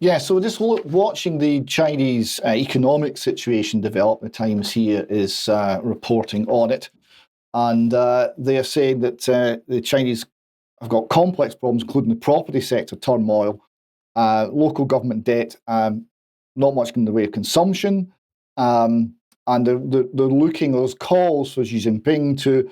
Yeah, so just watching the Chinese economic situation develop, the Times here is reporting on it. And they are saying that the Chinese have got complex problems, including the property sector turmoil, local government debt, not much in the way of consumption. And they're looking at those calls for Xi Jinping to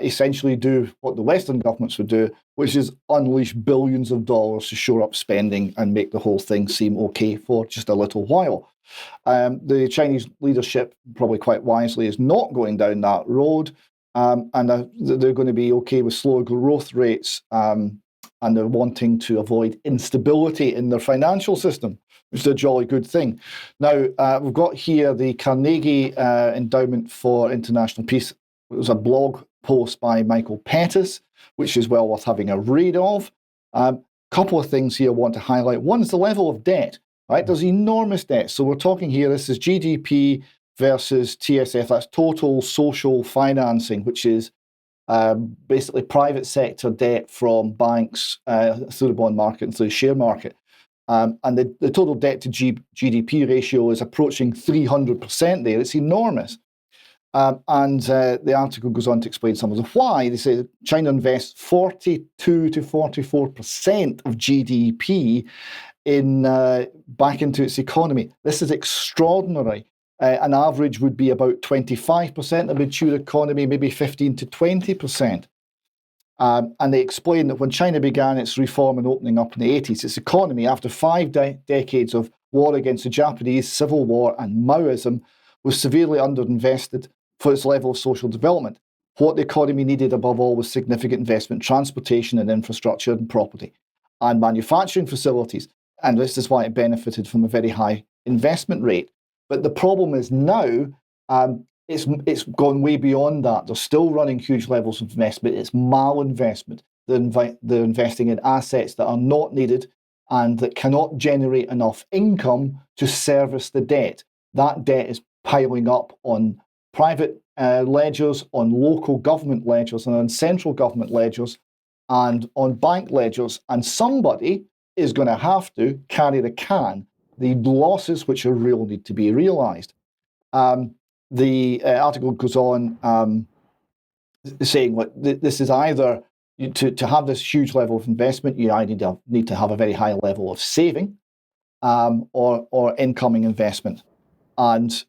essentially do what the Western governments would do, which is unleash billions of dollars to shore up spending and make the whole thing seem okay for just a little while. The Chinese leadership, probably quite wisely, is not going down that road, and they're going to be okay with slower growth rates, and they're wanting to avoid instability in their financial system, which is a jolly good thing. Now, we've got here the Carnegie Endowment for International Peace. It was a blog post by Michael Pettis, which is well worth having a read of. Couple of things here I want to highlight. One is the level of debt. Right, there's enormous debt. So we're talking here, this is GDP versus TSF, that's total social financing, which is basically private sector debt from banks through the bond market and through the share market. And the total debt to GDP ratio is approaching 300% there. It's enormous. And the article goes on to explain some of the why. They say China invests 42 to 44% of GDP back into its economy. This is extraordinary. An average would be about 25%, a mature economy, maybe 15 to 20%. And they explain that when China began its reform and opening up in the 80s, its economy, after 5 decades of war against the Japanese, civil war, and Maoism, was severely underinvested for its level of social development. What the economy needed above all was significant investment in transportation and infrastructure and property and manufacturing facilities. And this is why it benefited from a very high investment rate. But the problem is now, it's gone way beyond that. They're still running huge levels of investment. It's malinvestment. They're investing in assets that are not needed and that cannot generate enough income to service the debt. That debt is piling up on private ledgers, on local government ledgers, and on central government ledgers, and on bank ledgers. And somebody is going to have to carry the losses which are real need to be realised. The article goes on saying this is either, to have this huge level of investment, you either need to have a very high level of saving or incoming investment. And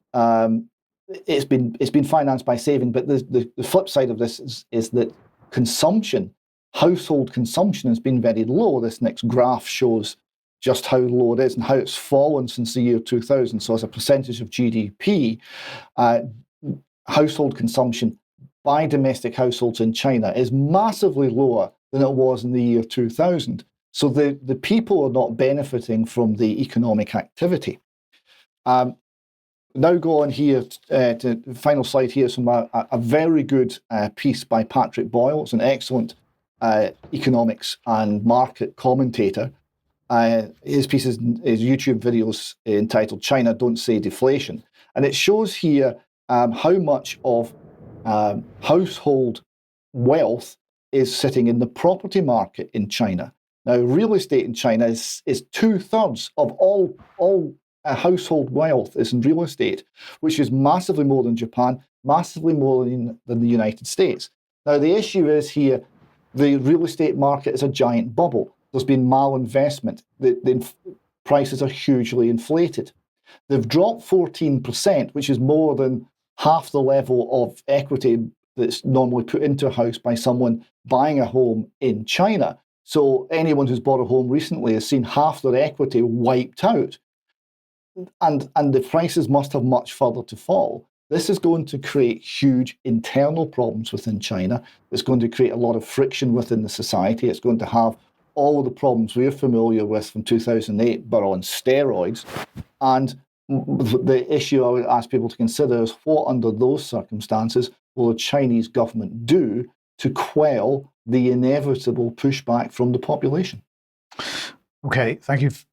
it's been financed by saving, but the flip side of this is that consumption, household consumption, has been very low. This next graph shows just how low it is and how it's fallen since the year 2000. So as a percentage of GDP, household consumption by domestic households in China is massively lower than it was in the year 2000. So the people are not benefiting from the economic activity. Now go on here to the final slide here, from a very good piece by Patrick Boyle. It's an excellent economics and market commentator. His piece is YouTube videos entitled China Don't Say Deflation. And it shows here how much of household wealth is sitting in the property market in China. Now, real estate in China is 2/3 of all household wealth is in real estate, which is massively more than Japan, massively more than the United States. Now, the issue is here, the real estate market is a giant bubble. There's been malinvestment. The prices are hugely inflated. They've dropped 14%, which is more than half the level of equity that's normally put into a house by someone buying a home in China. So anyone who's bought a home recently has seen half their equity wiped out. And the prices must have much further to fall. This is going to create huge internal problems within China. It's going to create a lot of friction within the society. It's going to have all of the problems we're familiar with from 2008, but on steroids. And the issue I would ask people to consider is, what under those circumstances will the Chinese government do to quell the inevitable pushback from the population? Okay, thank you